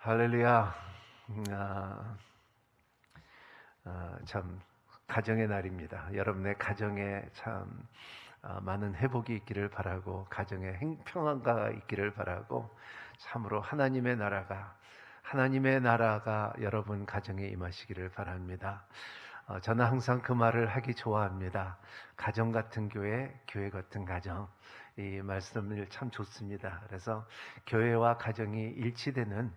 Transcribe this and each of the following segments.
할렐루야. 참 가정의 날입니다. 여러분의 가정에 참 많은 회복이 있기를 바라고, 가정에 평안가 있기를 바라고, 참으로 하나님의 나라가 여러분 가정에 임하시기를 바랍니다. 저는 항상 그 말을 하기 좋아합니다. 가정 같은 교회, 교회 같은 가정. 이 말씀을 참 좋습니다. 그래서 교회와 가정이 일치되는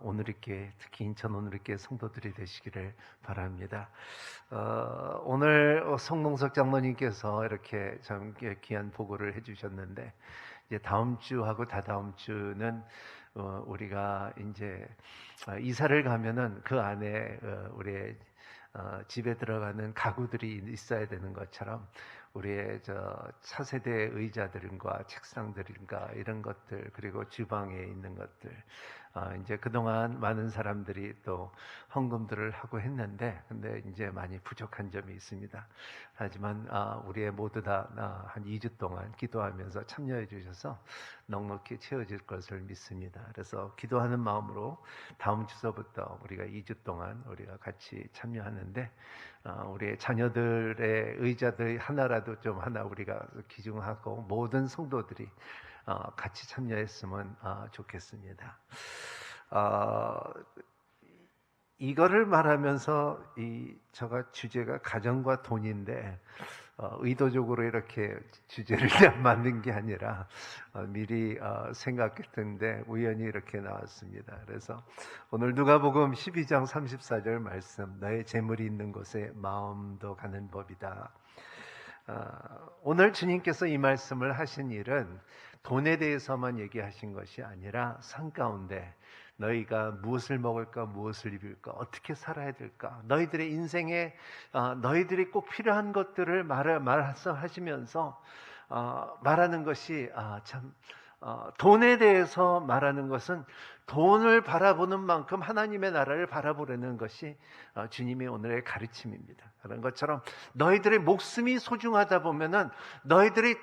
오늘있게, 특히 인천 오늘있게 성도들이 되시기를 바랍니다. 오늘 성몽석 장로님께서 이렇게 참 귀한 보고를 해주셨는데, 이제 다음 주하고 다다음 주는 우리가 이제 이사를 가면은 그 안에 우리의 집에 들어가는 가구들이 있어야 되는 것처럼 우리의 차세대 의자들과 책상들과 이런 것들, 그리고 주방에 있는 것들, 이제 그동안 많은 사람들이 또 헌금들을 하고 했는데, 근데 이제 많이 부족한 점이 있습니다. 하지만 우리의 모두 다 한 2주 동안 기도하면서 참여해 주셔서 넉넉히 채워질 것을 믿습니다. 그래서 기도하는 마음으로 다음 주서부터 우리가 2주 동안 우리가 같이 참여하는데, 우리의 자녀들의 의자들 하나라도 좀 하나 우리가 기증하고 모든 성도들이 같이 참여했으면 좋겠습니다. 이거를 말하면서 저가 주제가 가정과 돈인데, 의도적으로 이렇게 주제를 만든 게 아니라 미리 생각했던데 우연히 이렇게 나왔습니다. 그래서 오늘 누가복음 12장 34절 말씀, 너의 재물이 있는 곳에 마음도 가는 법이다. 오늘 주님께서 이 말씀을 하신 일은 돈에 대해서만 얘기하신 것이 아니라 산 가운데 너희가 무엇을 먹을까, 무엇을 입을까, 어떻게 살아야 될까, 너희들의 인생에 너희들이 꼭 필요한 것들을 말씀하시면서 말하는 것이 참 돈에 대해서 말하는 것은 돈을 바라보는 만큼 하나님의 나라를 바라보려는 것이 주님의 오늘의 가르침입니다. 그런 것처럼 너희들의 목숨이 소중하다 보면은 너희들이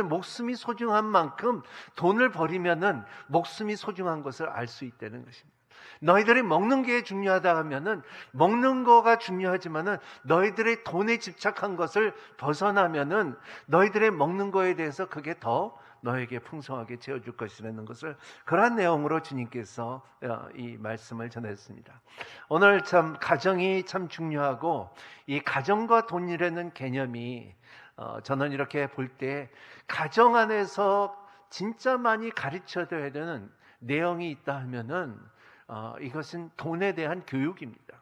목숨이 소중한 만큼 돈을 버리면은 목숨이 소중한 것을 알 수 있다는 것입니다. 너희들이 먹는 게 중요하다 하면은 먹는 거가 중요하지만은 너희들의 돈에 집착한 것을 벗어나면은 너희들의 먹는 거에 대해서 그게 더 너에게 풍성하게 채워줄 것이라는 것을, 그러한 내용으로 주님께서 이 말씀을 전했습니다. 오늘 참 가정이 참 중요하고, 이 가정과 돈이라는 개념이 저는 이렇게 볼 때 가정 안에서 진짜 많이 가르쳐줘야 되는 내용이 있다 하면은 이것은 돈에 대한 교육입니다.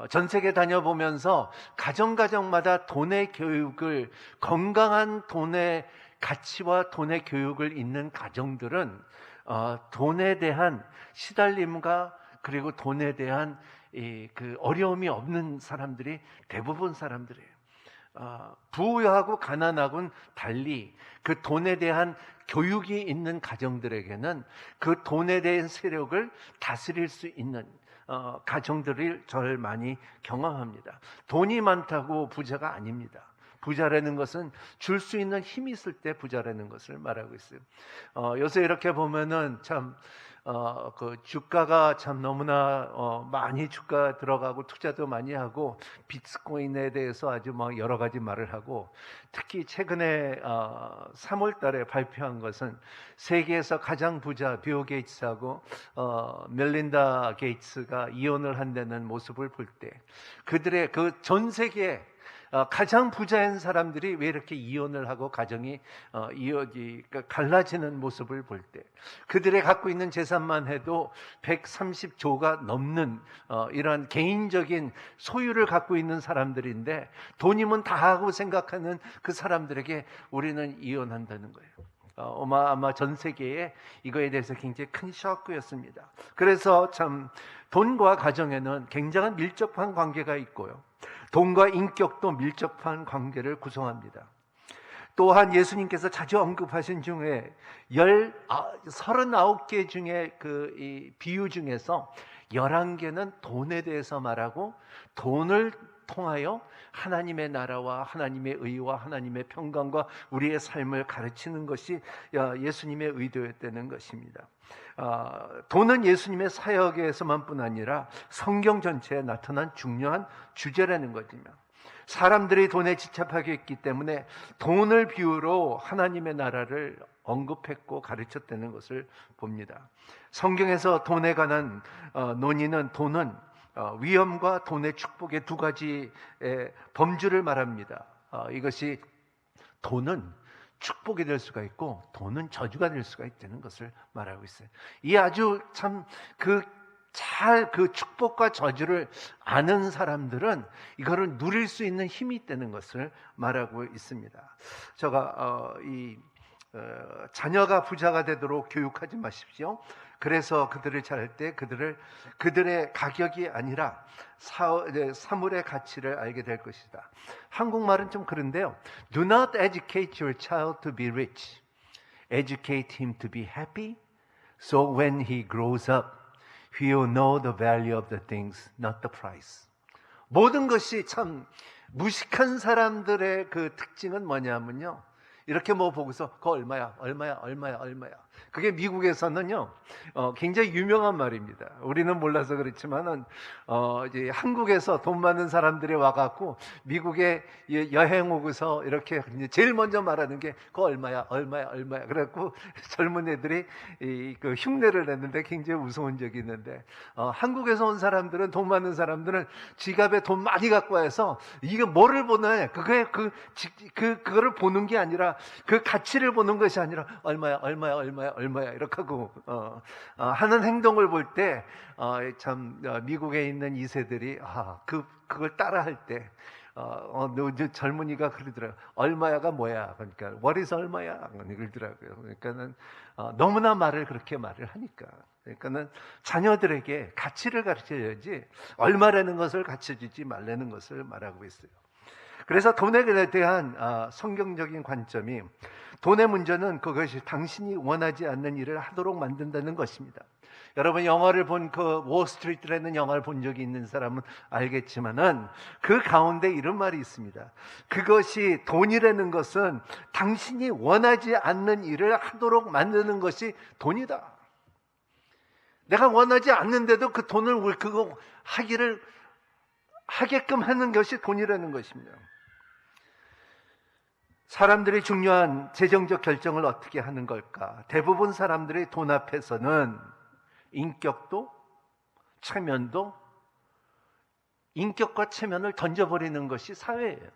전 세계 다녀보면서 가정마다 돈의 교육을, 건강한 돈의 가치와 돈의 교육을 있는 가정들은 돈에 대한 시달림과 그리고 돈에 대한 그 어려움이 없는 사람들이 대부분 사람들이에요. 부유하고 가난하고는 달리 그 돈에 대한 교육이 있는 가정들에게는 그 돈에 대한 세력을 다스릴 수 있는 가정들을 저를 많이 경험합니다. 돈이 많다고 부자가 아닙니다. 부자라는 것은 줄 수 있는 힘이 있을 때 부자라는 것을 말하고 있어요. 요새 이렇게 보면은 참 그 주가가 참 너무나 많이 주가 들어가고 투자도 많이 하고 비트코인에 대해서 아주 막 여러 가지 말을 하고, 특히 최근에 3월 달에 발표한 것은 세계에서 가장 부자 빌 게이츠하고 멜린다 게이츠가 이혼을 한다는 모습을 볼 때, 그들의 그 전 세계 가장 부자인 사람들이 왜 이렇게 이혼을 하고 가정이 갈라지는 모습을 볼 때, 그들의 갖고 있는 재산만 해도 130조가 넘는 이러한 개인적인 소유를 갖고 있는 사람들인데, 돈이면 다 하고 생각하는 그 사람들에게 우리는 이혼한다는 거예요. 아마 전 세계에 이거에 대해서 굉장히 큰 쇼크였습니다. 그래서 참 돈과 가정에는 굉장한 밀접한 관계가 있고요, 돈과 인격도 밀접한 관계를 구성합니다. 또한 예수님께서 자주 언급하신 중에 39개 중에 이 비유 중에서 11개는 돈에 대해서 말하고, 돈을 통하여 하나님의 나라와 하나님의 의와 하나님의 평강과 우리의 삶을 가르치는 것이 예수님의 의도였다는 것입니다. 돈은 예수님의 사역에서만뿐 아니라 성경 전체에 나타난 중요한 주제라는 거지만, 사람들이 돈에 집착하게 했기 때문에 돈을 비유로 하나님의 나라를 언급했고 가르쳤다는 것을 봅니다. 성경에서 돈에 관한 논의는 돈은 위험과 돈의 축복의 두 가지의 범주를 말합니다. 이것이 돈은 축복이 될 수가 있고 돈은 저주가 될 수가 있다는 것을 말하고 있어요. 이 아주 참 그 축복과 저주를 아는 사람들은 이거를 누릴 수 있는 힘이 있다는 것을 말하고 있습니다. 제가 자녀가 부자가 되도록 교육하지 마십시오. 그래서 그들을 잘할 때 그들의 가격이 아니라 사물의 가치를 알게 될 것이다. 한국말은 좀 그런데요. Do not educate your child to be rich. Educate him to be happy. So when he grows up, he will know the value of the things, not the price. 모든 것이 참 무식한 사람들의 그 특징은 뭐냐면요. 이렇게 뭐 보고서 그거 얼마야. 그게 미국에서는요, 굉장히 유명한 말입니다. 우리는 몰라서 그렇지만은, 이제 한국에서 돈 많은 사람들이 와갖고 미국에 여행 오고서 이렇게 제일 먼저 말하는 게 그거 얼마야. 그래갖고 젊은 애들이 그 흉내를 냈는데 굉장히 무서운 적이 있는데, 한국에서 온 사람들은, 돈 많은 사람들은 지갑에 돈 많이 갖고 와서 이게 뭐를 보나, 그거를 보는 게 아니라 그 가치를 보는 것이 아니라 얼마야 이렇게 하고 하는 행동을 볼 때 참 미국에 있는 2세들이 그걸 따라할 때 젊은이가 그러더라고요. 얼마야가 뭐야? 그러니까 what is 얼마야? 그러더라고요. 그러니까는 너무나 그렇게 말을 하니까. 그러니까는 자녀들에게 가치를 가르쳐야지 얼마라는 것을 가르쳐주지 말라는 것을 말하고 있어요. 그래서 돈에 대한 성경적인 관점이, 돈의 문제는 그것이 당신이 원하지 않는 일을 하도록 만든다는 것입니다. 여러분, 영화를 본 그 월스트리트라는 영화를 본 적이 있는 사람은 알겠지만은 그 가운데 이런 말이 있습니다. 그것이, 돈이라는 것은 당신이 원하지 않는 일을 하도록 만드는 것이 돈이다. 내가 원하지 않는데도 그 돈을 그거 하게끔 하는 것이 돈이라는 것입니다. 사람들이 중요한 재정적 결정을 어떻게 하는 걸까? 대부분 사람들이 돈 앞에서는 인격과 체면을 던져버리는 것이 사회예요.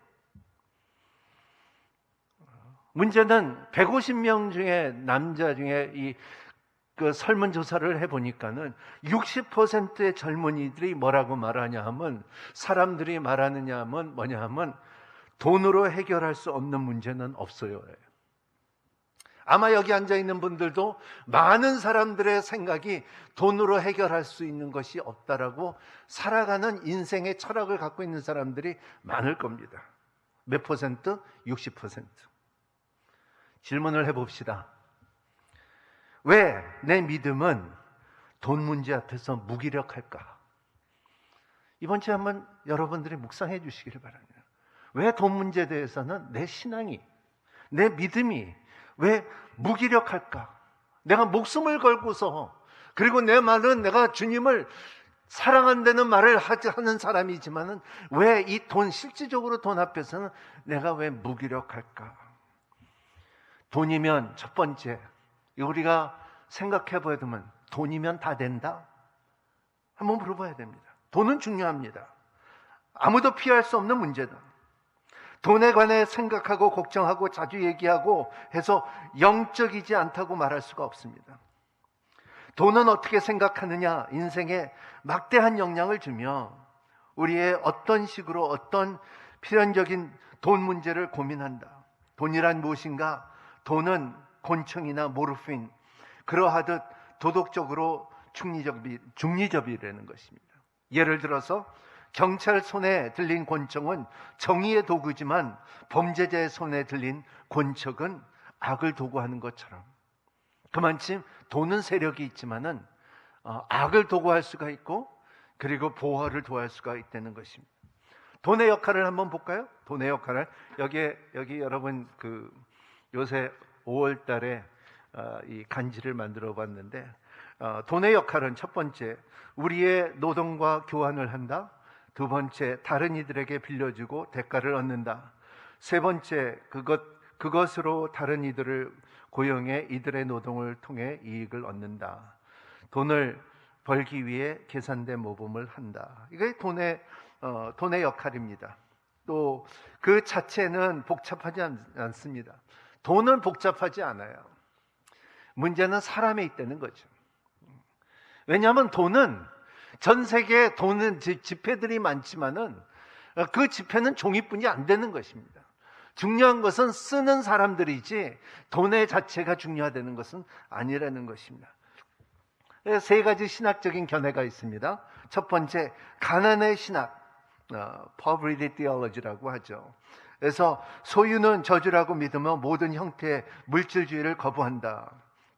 문제는 150명 중에 남자 중에 그 설문조사를 해보니까는 60%의 젊은이들이 뭐라고 말하냐 하면, 사람들이 말하느냐 하면 뭐냐 하면, 돈으로 해결할 수 없는 문제는 없어요. 아마 여기 앉아있는 분들도 많은 사람들의 생각이 돈으로 해결할 수 있는 것이 없다라고 살아가는 인생의 철학을 갖고 있는 사람들이 많을 겁니다. 몇 퍼센트? 60%. 질문을 해봅시다. 왜 내 믿음은 돈 문제 앞에서 무기력할까? 이번 주에 한번 여러분들이 묵상해 주시기를 바랍니다. 왜 돈 문제에 대해서는 내 신앙이, 내 믿음이 왜 무기력할까? 내가 목숨을 걸고서, 그리고 내 말은 내가 주님을 사랑한다는 말을 하는 사람이지만은 왜 이 실질적으로 돈 앞에서는 내가 왜 무기력할까? 돈이면 첫 번째, 우리가 생각해 봐야 되면, 돈이면 다 된다? 한번 물어봐야 됩니다. 돈은 중요합니다. 아무도 피할 수 없는 문제다. 돈에 관해 생각하고 걱정하고 자주 얘기하고 해서 영적이지 않다고 말할 수가 없습니다. 돈은 어떻게 생각하느냐, 인생에 막대한 영향을 주며 우리의 어떤 식으로 어떤 필연적인 돈 문제를 고민한다. 돈이란 무엇인가? 돈은 곤충이나 모르핀, 그러하듯 도덕적으로 중리접이라는 것입니다. 예를 들어서 경찰 손에 들린 권총은 정의의 도구지만 범죄자의 손에 들린 권총은 악을 도구하는 것처럼, 그만큼 돈은 세력이 있지만은 악을 도구할 수가 있고, 그리고 보호를 도할 수가 있다는 것입니다. 돈의 역할을 한번 볼까요? 돈의 역할을 여기 여러분 요새 5월 달에 이 간지를 만들어 봤는데, 돈의 역할은 첫 번째, 우리의 노동과 교환을 한다. 두 번째, 다른 이들에게 빌려주고 대가를 얻는다. 세 번째, 그것으로 다른 이들을 고용해 이들의 노동을 통해 이익을 얻는다. 돈을 벌기 위해 계산된 모범을 한다. 이게 돈의 역할입니다. 또 그 자체는 복잡하지 않습니다. 돈은 복잡하지 않아요. 문제는 사람에 있다는 거죠. 왜냐하면 돈은 전 세계에 돈은 지폐들이 많지만은 그 지폐는 종이뿐이 안 되는 것입니다. 중요한 것은 쓰는 사람들이지 돈의 자체가 중요하다는 것은 아니라는 것입니다. 세 가지 신학적인 견해가 있습니다. 첫 번째, 가난의 신학, poverty theology라고 하죠. 그래서 소유는 저주라고 믿으며 모든 형태의 물질주의를 거부한다.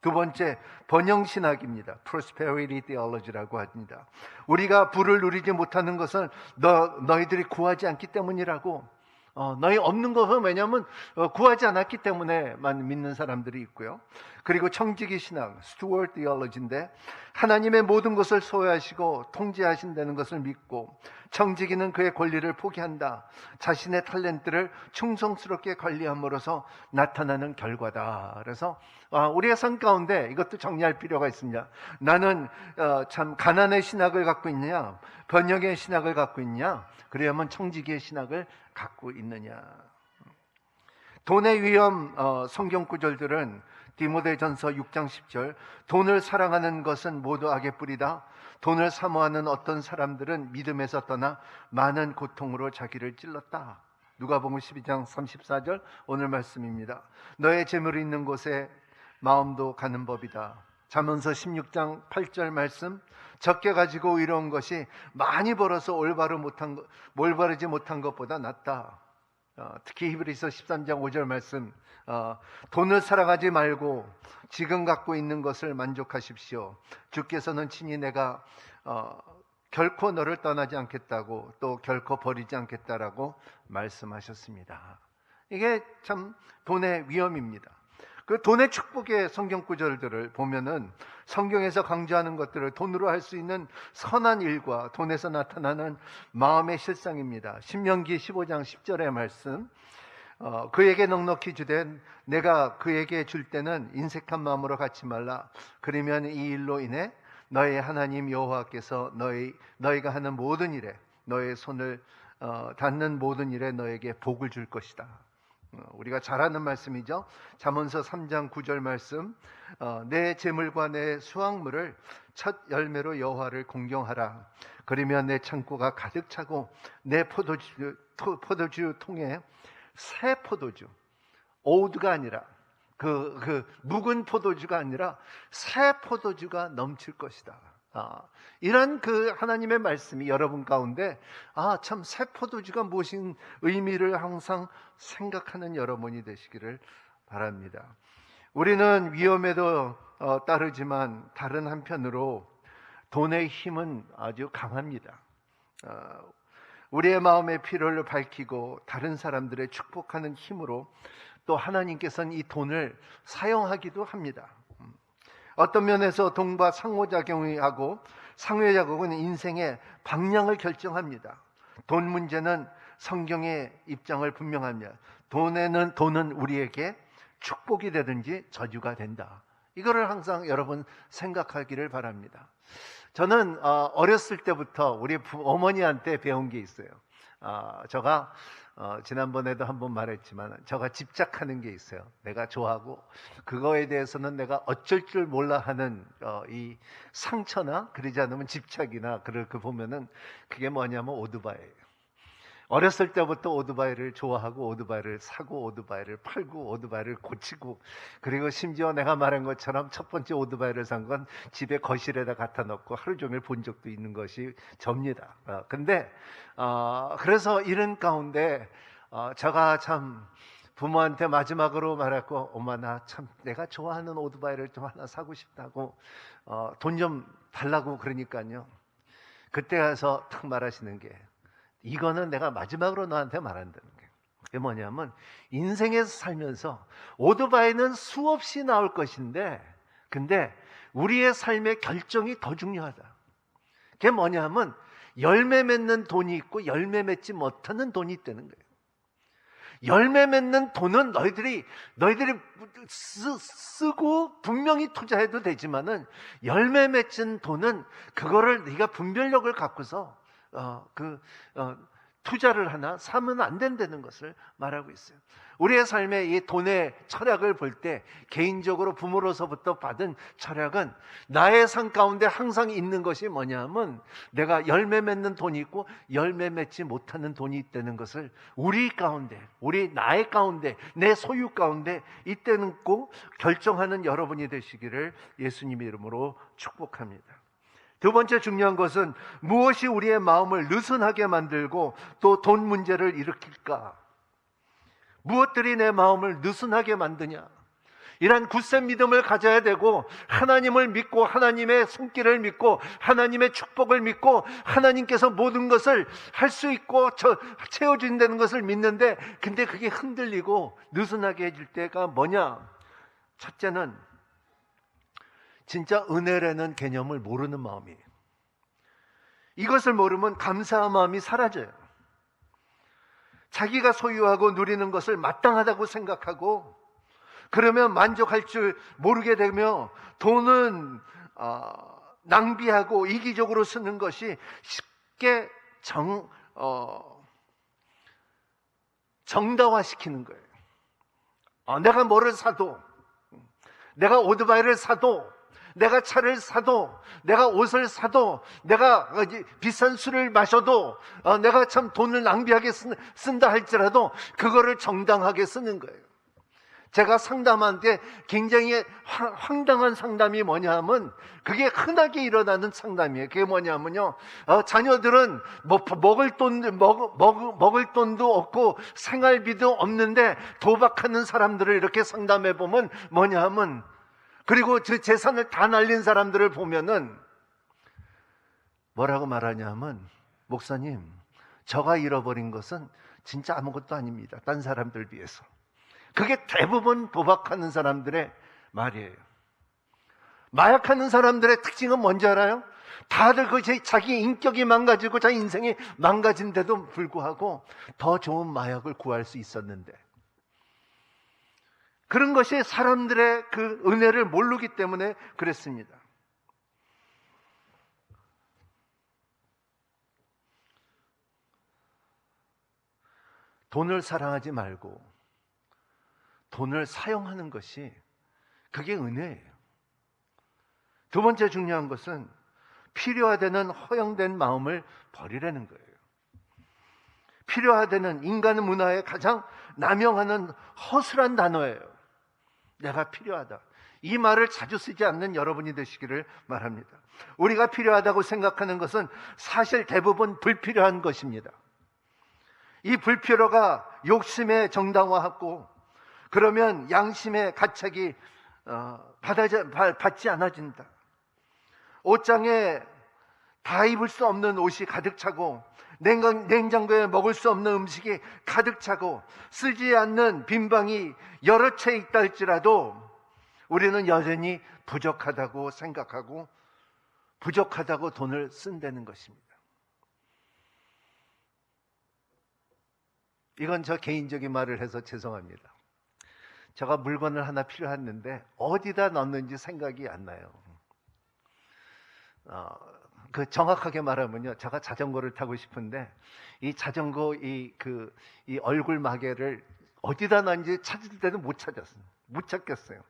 두 번째, 번영신학입니다. prosperity theology라고 합니다. 우리가 부를 누리지 못하는 것은 너희들이 구하지 않기 때문이라고. 너희 없는 것은 왜냐하면 구하지 않았기 때문에만 믿는 사람들이 있고요. 그리고 청지기 신학, steward theology인데 하나님의 모든 것을 소유하시고 통제하신다는 것을 믿고 청지기는 그의 권리를 포기한다. 자신의 탤런트를 충성스럽게 관리함으로써 나타나는 결과다. 그래서 우리의 삶 가운데 이것도 정리할 필요가 있습니다. 나는 참 가난의 신학을 갖고 있느냐, 번영의 신학을 갖고 있느냐, 그래야만 청지기의 신학을 갖고 있느냐. 돈의 위험 성경 구절들은 디모데전서 6장 10절, 돈을 사랑하는 것은 모두 악의 뿌리다. 돈을 사모하는 어떤 사람들은 믿음에서 떠나 많은 고통으로 자기를 찔렀다. 누가복음 12장 34절 오늘 말씀입니다. 너의 재물이 있는 곳에 마음도 가는 법이다. 잠언서 16장 8절 말씀, 적게 가지고 의로운 것이 많이 벌어서 올바르지 못한 것보다 낫다. 특히 히브리서 13장 5절 말씀, 돈을 사랑하지 말고 지금 갖고 있는 것을 만족하십시오. 주께서는 친히 내가 결코 너를 떠나지 않겠다고 또 결코 버리지 않겠다라고 말씀하셨습니다. 이게 참 돈의 위험입니다. 그 돈의 축복의 성경 구절들을 보면은 성경에서 강조하는 것들을 돈으로 할 수 있는 선한 일과 돈에서 나타나는 마음의 실상입니다. 신명기 15장 10절의 말씀, 그에게 넉넉히 주되 내가 그에게 줄 때는 인색한 마음으로 갖지 말라. 그러면 이 일로 인해 너의 하나님 여호와께서 너희가 하는 모든 일에 너의 손을 닿는 모든 일에 너에게 복을 줄 것이다. 우리가 잘 아는 말씀이죠. 잠언서 3장 9절 말씀, 내 재물과 내 수확물을 첫 열매로 여호와를 공경하라. 그러면 내 창고가 가득 차고 내 포도주 통에 새 포도주, 오드가 아니라 그 묵은 포도주가 아니라 새 포도주가 넘칠 것이다. 이런 그 하나님의 말씀이 여러분 가운데 참 새 포도주가 무엇인 의미를 항상 생각하는 여러분이 되시기를 바랍니다. 우리는 위험에도 따르지만 다른 한편으로 돈의 힘은 아주 강합니다. 우리의 마음의 필요를 밝히고 다른 사람들의 축복하는 힘으로 또 하나님께서는 이 돈을 사용하기도 합니다. 어떤 면에서 돈과 상호작용이 하고 상호작용은 인생의 방향을 결정합니다. 돈 문제는 성경의 입장을 분명합니다. 돈은 우리에게 축복이 되든지 저주가 된다. 이거를 항상 여러분 생각하기를 바랍니다. 저는 어렸을 때부터 우리 어머니한테 배운 게 있어요. 제가 지난번에도 한번 말했지만 제가 집착하는 게 있어요. 내가 좋아하고 그거에 대해서는 내가 어쩔 줄 몰라 하는 이 상처나 그러지 않으면 집착이나 그 보면은 그게 뭐냐면 오토바이예요. 어렸을 때부터 오토바이를 좋아하고 오토바이를 사고 오토바이를 팔고 오토바이를 고치고, 그리고 심지어 내가 말한 것처럼 첫 번째 오토바이를 산 건 집에 거실에다 갖다 놓고 하루 종일 본 적도 있는 것이 접니다. 근데 그래서 이런 가운데 제가 참 부모한테 마지막으로 말했고, 엄마 나 참 내가 좋아하는 오토바이를 좀 하나 사고 싶다고 돈 좀 달라고 그러니까요. 그때 가서 탁 말하시는 게, 이거는 내가 마지막으로 너한테 말한다는 거예요. 그게 뭐냐면 인생에서 살면서 오토바이는 수없이 나올 것인데, 근데 우리의 삶의 결정이 더 중요하다. 그게 뭐냐면 열매 맺는 돈이 있고 열매 맺지 못하는 돈이 있다는 거예요. 열매 맺는 돈은 너희들이 쓰고 분명히 투자해도 되지만은 열매 맺은 돈은 그거를 네가 분별력을 갖고서 투자를 하나 사면 안 된다는 것을 말하고 있어요. 우리의 삶의 이 돈의 철학을 볼 때 개인적으로 부모로서부터 받은 철학은 나의 삶 가운데 항상 있는 것이 뭐냐면 내가 열매 맺는 돈이 있고 열매 맺지 못하는 돈이 있다는 것을 우리 가운데, 나의 가운데, 내 소유 가운데 있다는 꼭 결정하는 여러분이 되시기를 예수님의 이름으로 축복합니다. 두 번째 중요한 것은 무엇이 우리의 마음을 느슨하게 만들고 또 돈 문제를 일으킬까? 무엇들이 내 마음을 느슨하게 만드냐? 이런 굳센 믿음을 가져야 되고 하나님을 믿고 하나님의 손길을 믿고 하나님의 축복을 믿고 하나님께서 모든 것을 할 수 있고 채워준다는 것을 믿는데 근데 그게 흔들리고 느슨하게 해줄 때가 뭐냐? 첫째는 진짜 은혜라는 개념을 모르는 마음이에요. 이것을 모르면 감사한 마음이 사라져요. 자기가 소유하고 누리는 것을 마땅하다고 생각하고 그러면 만족할 줄 모르게 되며 돈은 낭비하고 이기적으로 쓰는 것이 쉽게 정당화시키는 거예요. 내가 뭐를 사도, 내가 오토바이를 사도, 내가 차를 사도, 내가 옷을 사도, 내가 비싼 술을 마셔도, 내가 참 돈을 낭비하게 쓴다 할지라도 그거를 정당하게 쓰는 거예요. 제가 상담한 게 굉장히 황당한 상담이 뭐냐 하면 그게 흔하게 일어나는 상담이에요. 그게 뭐냐면요, 자녀들은 먹을 돈도 없고 생활비도 없는데 도박하는 사람들을 이렇게 상담해 보면 뭐냐 하면, 그리고 그 재산을 다 날린 사람들을 보면은 뭐라고 말하냐면, 목사님, 저가 잃어버린 것은 진짜 아무것도 아닙니다. 딴 사람들 비해서. 그게 대부분 도박하는 사람들의 말이에요. 마약하는 사람들의 특징은 뭔지 알아요? 다들 자기 인격이 망가지고 자기 인생이 망가진데도 불구하고 더 좋은 마약을 구할 수 있었는데, 그런 것이 사람들의 그 은혜를 모르기 때문에 그랬습니다. 돈을 사랑하지 말고 돈을 사용하는 것이 그게 은혜예요. 두 번째 중요한 것은 필요하다는 허영된 마음을 버리라는 거예요. 필요하다는 인간 문화의 가장 남용하는 허술한 단어예요. 내가 필요하다. 이 말을 자주 쓰지 않는 여러분이 되시기를 바랍니다. 우리가 필요하다고 생각하는 것은 사실 대부분 불필요한 것입니다. 이 불필요가 욕심에 정당화하고 그러면 양심의 가책이 받지 않아진다. 옷장에 다 입을 수 없는 옷이 가득 차고 냉장고에 먹을 수 없는 음식이 가득 차고 쓰지 않는 빈방이 여러 채 있다 할지라도 우리는 여전히 부족하다고 생각하고 부족하다고 돈을 쓴다는 것입니다. 이건 저 개인적인 말을 해서 죄송합니다. 제가 물건을 하나 필요했는데 어디다 넣는지 생각이 안 나요. 정확하게 말하면요, 제가 자전거를 타고 싶은데 이 자전거 이 얼굴 마개를 어디다 놨는지 찾을 때도 못 찾겠어요.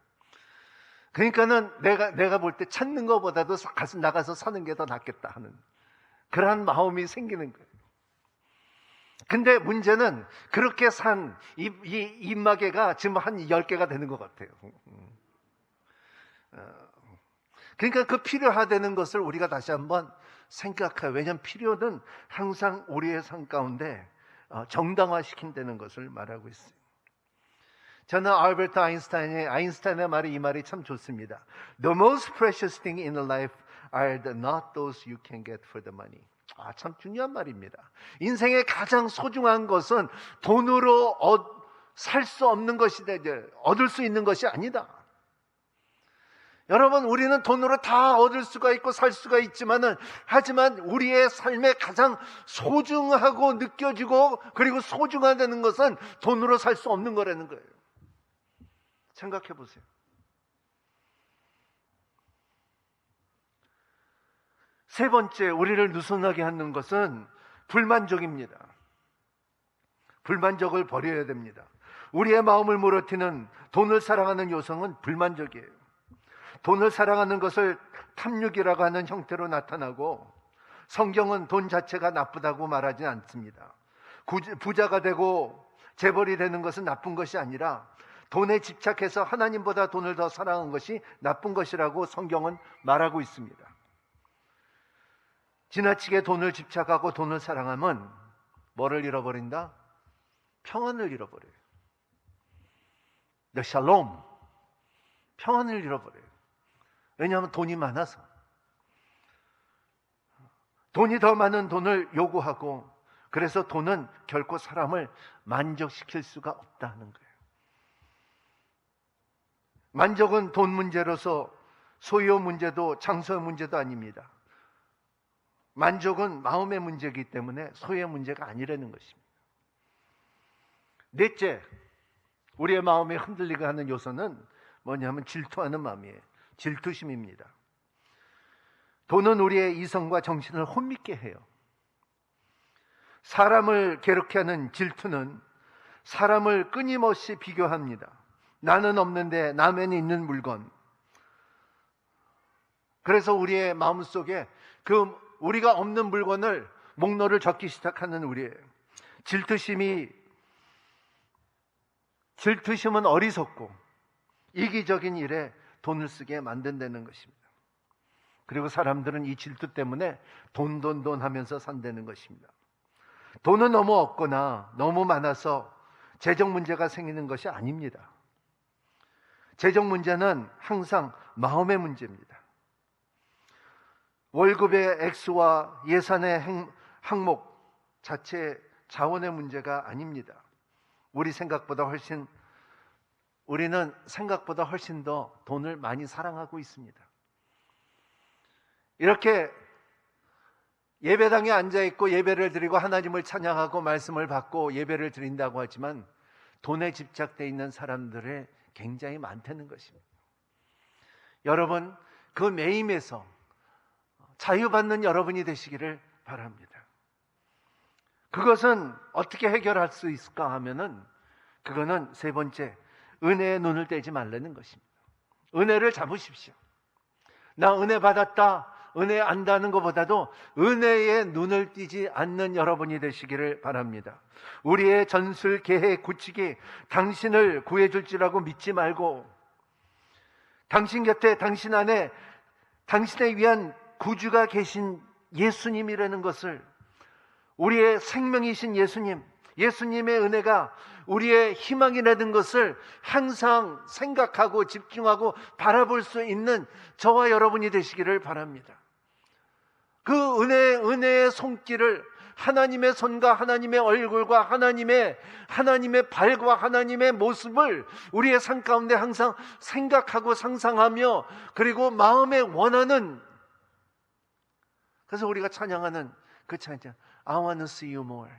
그러니까는 내가 볼 때 찾는 것보다도 나가서 사는 게 더 낫겠다 하는 그러한 마음이 생기는 거예요. 근데 문제는 그렇게 산 이 마개가 지금 한 10개가 되는 것 같아요. 그러니까 그 필요하다는 것을 우리가 다시 한번 생각해요. 왜냐하면 필요는 항상 우리의 삶 가운데 정당화시킨다는 것을 말하고 있어요. 저는 알버트 아인슈타인의 이 말이 참 좋습니다. The most precious thing in life are not those you can get for the money. 참 중요한 말입니다. 인생의 가장 소중한 것은 돈으로 살 수 없는 것이 얻을 수 있는 것이 아니다. 여러분, 우리는 돈으로 다 얻을 수가 있고 살 수가 있지만은, 하지만 우리의 삶에 가장 소중하고 느껴지고 그리고 소중하다는 것은 돈으로 살 수 없는 거라는 거예요. 생각해 보세요. 세 번째, 우리를 느슨하게 하는 것은 불만족입니다. 불만족을 버려야 됩니다. 우리의 마음을 물어티는 돈을 사랑하는 요성은 불만족이에요. 돈을 사랑하는 것을 탐욕이라고 하는 형태로 나타나고, 성경은 돈 자체가 나쁘다고 말하지 않습니다. 부자가 되고 재벌이 되는 것은 나쁜 것이 아니라 돈에 집착해서 하나님보다 돈을 더 사랑한 것이 나쁜 것이라고 성경은 말하고 있습니다. 지나치게 돈을 집착하고 돈을 사랑하면 뭐를 잃어버린다? 평안을 잃어버려요. 샬롬, 평안을 잃어버려요. 왜냐하면 돈이 많아서. 돈이 더 많은 돈을 요구하고, 그래서 돈은 결코 사람을 만족시킬 수가 없다는 거예요. 만족은 돈 문제로서 소유 문제도 장소의 문제도 아닙니다. 만족은 마음의 문제이기 때문에 소유의 문제가 아니라는 것입니다. 넷째, 우리의 마음에 흔들리게 하는 요소는 뭐냐면 질투하는 마음이에요. 질투심입니다. 돈은 우리의 이성과 정신을 혼미케 해요. 사람을 괴롭게 하는 질투는 사람을 끊임없이 비교합니다. 나는 없는데 남에는 있는 물건. 그래서 우리의 마음속에 우리가 없는 물건을 목록을 적기 시작하는 우리의 질투심은 어리석고 이기적인 일에 돈을 쓰게 만든다는 것입니다. 그리고 사람들은 이 질투 때문에 돈 하면서 산다는 것입니다. 돈은 너무 없거나 너무 많아서 재정 문제가 생기는 것이 아닙니다. 재정 문제는 항상 마음의 문제입니다. 월급의 액수와 예산의 항목 자체 자원의 문제가 아닙니다. 우리는 생각보다 훨씬 더 돈을 많이 사랑하고 있습니다. 이렇게 예배당에 앉아있고 예배를 드리고 하나님을 찬양하고 말씀을 받고 예배를 드린다고 하지만 돈에 집착되어 있는 사람들이 굉장히 많다는 것입니다. 여러분, 그 매임에서 자유받는 여러분이 되시기를 바랍니다. 그것은 어떻게 해결할 수 있을까 하면은, 그거는 세 번째, 은혜의 눈을 떼지 말라는 것입니다. 은혜를 잡으십시오. 나 은혜 받았다, 은혜 안다는 것보다도 은혜의 눈을 띄지 않는 여러분이 되시기를 바랍니다. 우리의 전술, 계획, 구치기, 당신을 구해줄 줄 알고 믿지 말고, 당신 곁에, 당신 안에 당신에 위한 구주가 계신 예수님이라는 것을, 우리의 생명이신 예수님의 은혜가 우리의 희망이라는 것을 항상 생각하고 집중하고 바라볼 수 있는 저와 여러분이 되시기를 바랍니다. 그 은혜의 손길을, 하나님의 손과 하나님의 얼굴과 하나님의 발과 하나님의 모습을 우리의 삶 가운데 항상 생각하고 상상하며, 그리고 마음에 원하는, 그래서 우리가 찬양하는 그 찬양, I want to see you more.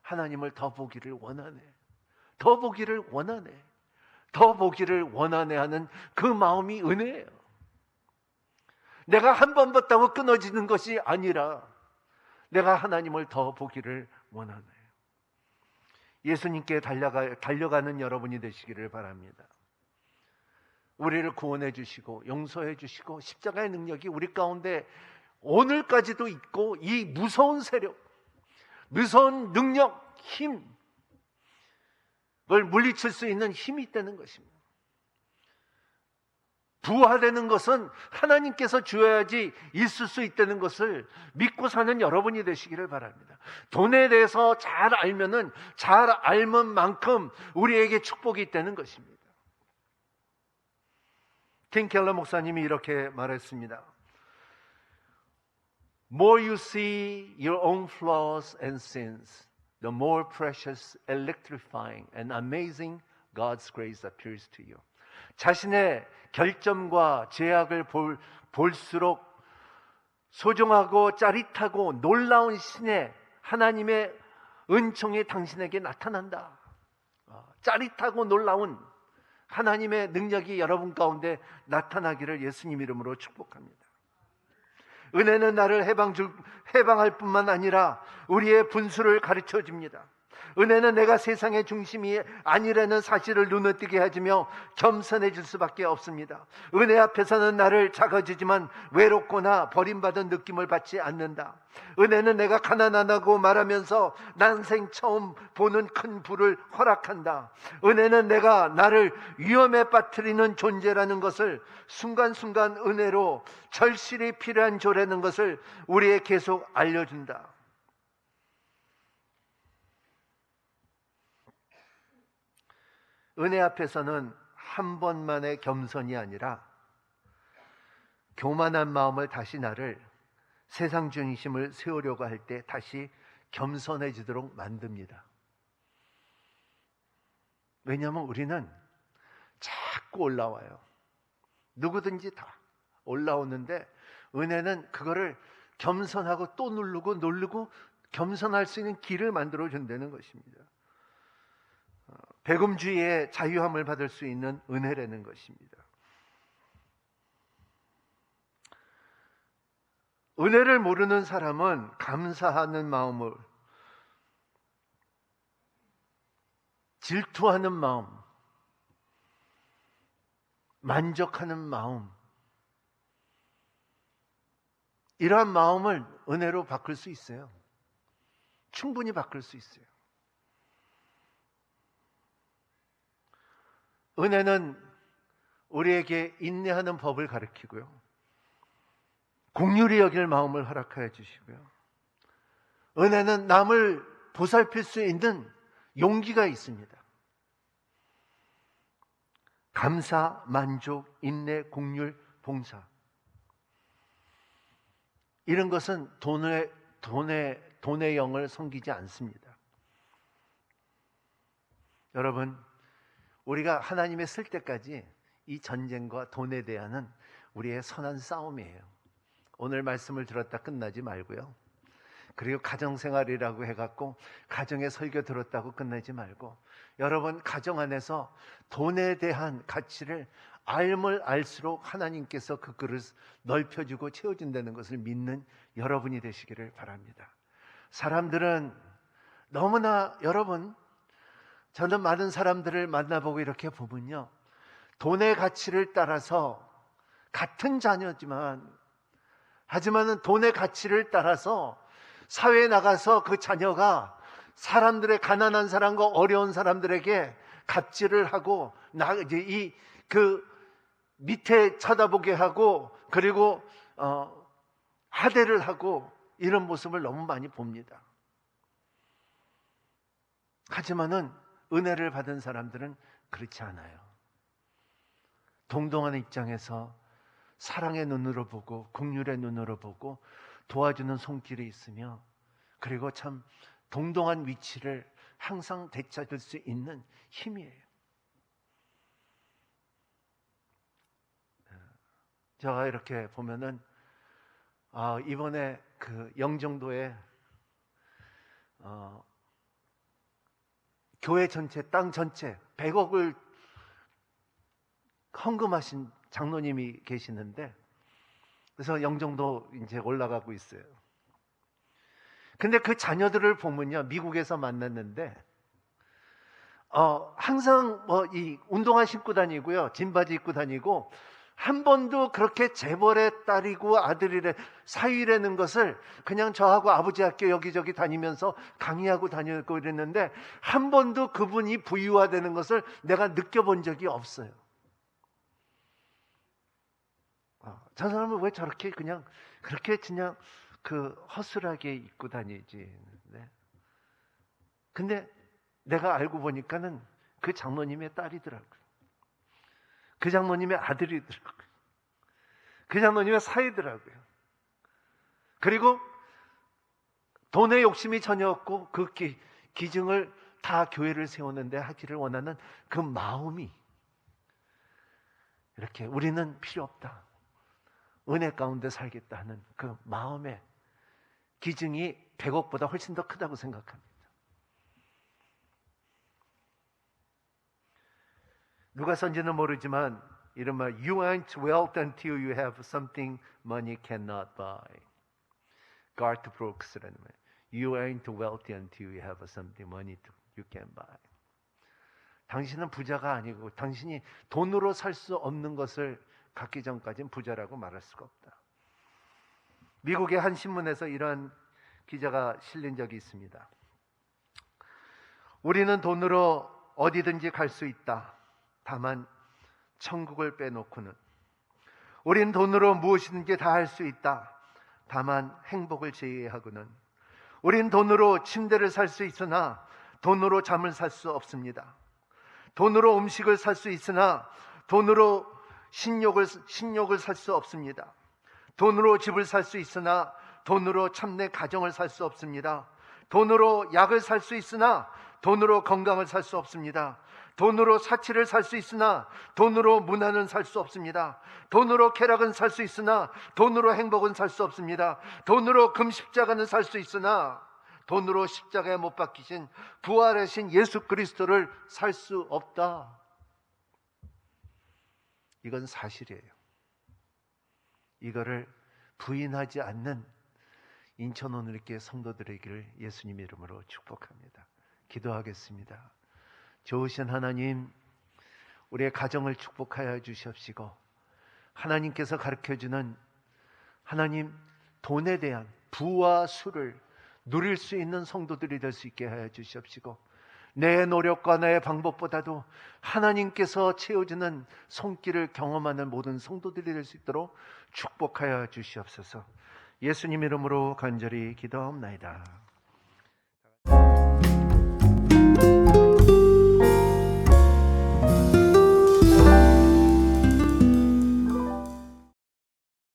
하나님을 더 보기를 원하네, 더 보기를 원하네, 더 보기를 원하네 하는 그 마음이 은혜예요. 내가 한 번 봤다고 끊어지는 것이 아니라 내가 하나님을 더 보기를 원하네. 예수님께 달려가는 여러분이 되시기를 바랍니다. 우리를 구원해 주시고 용서해 주시고 십자가의 능력이 우리 가운데 오늘까지도 있고, 이 무서운 세력, 무서운 능력, 힘을 물리칠 수 있는 힘이 있다는 것입니다. 부활되는 것은 하나님께서 주어야지 있을 수 있다는 것을 믿고 사는 여러분이 되시기를 바랍니다. 돈에 대해서 잘 알면은 잘 알면 만큼 우리에게 축복이 있다는 것입니다. 틴 켈러 목사님이 이렇게 말했습니다. More you see your own flaws and sins, the more precious, electrifying and amazing God's grace appears to you. 자신의 결점과 죄악을 볼수록 소중하고 짜릿하고 놀라운 신의 하나님의 은총이 당신에게 나타난다. 짜릿하고 놀라운 하나님의 능력이 여러분 가운데 나타나기를 예수님 이름으로 축복합니다. 은혜는 나를 해방할 뿐만 아니라 우리의 분수를 가르쳐 줍니다. 은혜는 내가 세상의 중심이 아니라는 사실을 눈에 띄게 해주며 겸손해질 수밖에 없습니다. 은혜 앞에서는 나를 작아지지만 외롭거나 버림받은 느낌을 받지 않는다. 은혜는 내가 가난하다고 말하면서 난생 처음 보는 큰 부를 허락한다. 은혜는 내가 나를 위험에 빠뜨리는 존재라는 것을 순간순간 은혜로 절실히 필요한 조라는 것을 우리에게 계속 알려준다. 은혜 앞에서는 한 번만의 겸손이 아니라 교만한 마음을 다시 나를 세상 중심을 세우려고 할 때 다시 겸손해지도록 만듭니다. 왜냐하면 우리는 자꾸 올라와요. 누구든지 다 올라오는데 은혜는 그거를 겸손하고 또 누르고 겸손할 수 있는 길을 만들어 준다는 것입니다. 배금주의의 자유함을 받을 수 있는 은혜라는 것입니다. 은혜를 모르는 사람은 감사하는 마음을, 질투하는 마음, 만족하는 마음, 이러한 마음을 은혜로 바꿀 수 있어요. 충분히 바꿀 수 있어요. 은혜는 우리에게 인내하는 법을 가르치고요, 긍휼히 여길 마음을 허락하여 주시고요, 은혜는 남을 보살필 수 있는 용기가 있습니다. 감사, 만족, 인내, 긍휼, 봉사, 이런 것은 돈의 영을 섬기지 않습니다. 여러분, 우리가 하나님의 쓸 때까지 이 전쟁과 돈에 대한 우리의 선한 싸움이에요. 오늘 말씀을 들었다 끝나지 말고요, 그리고 가정생활이라고 해갖고 가정의 설교 들었다고 끝내지 말고, 여러분 가정 안에서 돈에 대한 가치를 알면 알수록 하나님께서 그 그릇 넓혀주고 채워준다는 것을 믿는 여러분이 되시기를 바랍니다. 사람들은 너무나, 여러분, 저는 많은 사람들을 만나보고 이렇게 보면요, 돈의 가치를 따라서 같은 자녀지만, 하지만은 돈의 가치를 따라서 사회에 나가서 그 자녀가 사람들의, 가난한 사람과 어려운 사람들에게 갑질을 하고 이제 그 밑에 쳐다보게 하고, 그리고 하대를 하고, 이런 모습을 너무 많이 봅니다. 하지만은 은혜를 받은 사람들은 그렇지 않아요. 동등한 입장에서 사랑의 눈으로 보고 긍휼의 눈으로 보고 도와주는 손길이 있으며, 그리고 참 동등한 위치를 항상 되찾을 수 있는 힘이에요. 제가 이렇게 보면은 이번에 그 영종도에 교회 전체, 땅 전체 100억을 헌금하신 장로님이 계시는데, 그래서 영종도 이제 올라가고 있어요. 근데 그 자녀들을 보면요, 미국에서 만났는데 항상 이 운동화 신고 다니고요, 진바지 입고 다니고, 한 번도 그렇게 재벌의 딸이고 아들이래, 사위라는 것을 그냥 저하고 아버지 학교 여기저기 다니면서 강의하고 다녔고 이랬는데, 한 번도 그분이 부유화되는 것을 내가 느껴본 적이 없어요. 저 사람은 왜 저렇게 그냥 그렇게 그냥 그 허술하게 입고 다니지? 근데 내가 알고 보니까는 그 장로님의 딸이더라고요. 그 장로님의 아들이더라고요. 그 장로님의 사이더라고요. 그리고 돈에 욕심이 전혀 없고 그 기증을 다 교회를 세우는데 하기를 원하는 그 마음이, 이렇게 우리는 필요 없다, 은혜 가운데 살겠다 하는 그 마음의 기증이 100억보다 훨씬 더 크다고 생각합니다. 누가 선지는 모르지만 이런 말, You aren't wealth until you have something money cannot buy. Garth Brooks라는 말, You aren't wealthy until you have something money you can buy. 당신은 부자가 아니고 당신이 돈으로 살 수 없는 것을 갖기 전까지는 부자라고 말할 수가 없다. 미국의 한 신문에서 이러한 기자가 실린 적이 있습니다. 우리는 돈으로 어디든지 갈 수 있다. 다만 천국을 빼놓고는. 우리는 돈으로 무엇이든지 다 할 수 있다. 다만 행복을 제외하고는. 우리는 돈으로 침대를 살 수 있으나 돈으로 잠을 살 수 없습니다. 돈으로 음식을 살 수 있으나 돈으로 식욕을 살 수 없습니다. 돈으로 집을 살 수 있으나 돈으로 참내 가정을 살 수 없습니다. 돈으로 약을 살 수 있으나 돈으로 건강을 살 수 없습니다. 돈으로 사치를 살 수 있으나 돈으로 문화는 살 수 없습니다. 돈으로 쾌락은 살 수 있으나 돈으로 행복은 살 수 없습니다. 돈으로 금십자가는 살 수 있으나 돈으로 십자가에 못 박히신 부활하신 예수 그리스도를 살 수 없다. 이건 사실이에요. 이거를 부인하지 않는 인천 오늘교회 성도들에게 예수님 이름으로 축복합니다. 기도하겠습니다. 좋으신 하나님, 우리의 가정을 축복하여 주시옵시고, 하나님께서 가르쳐주는 하나님 돈에 대한 부와 수를 누릴 수 있는 성도들이 될 수 있게 하여 주시옵시고, 내 노력과 내 방법보다도 하나님께서 채워주는 손길을 경험하는 모든 성도들이 될 수 있도록 축복하여 주시옵소서. 예수님 이름으로 간절히 기도하옵나이다.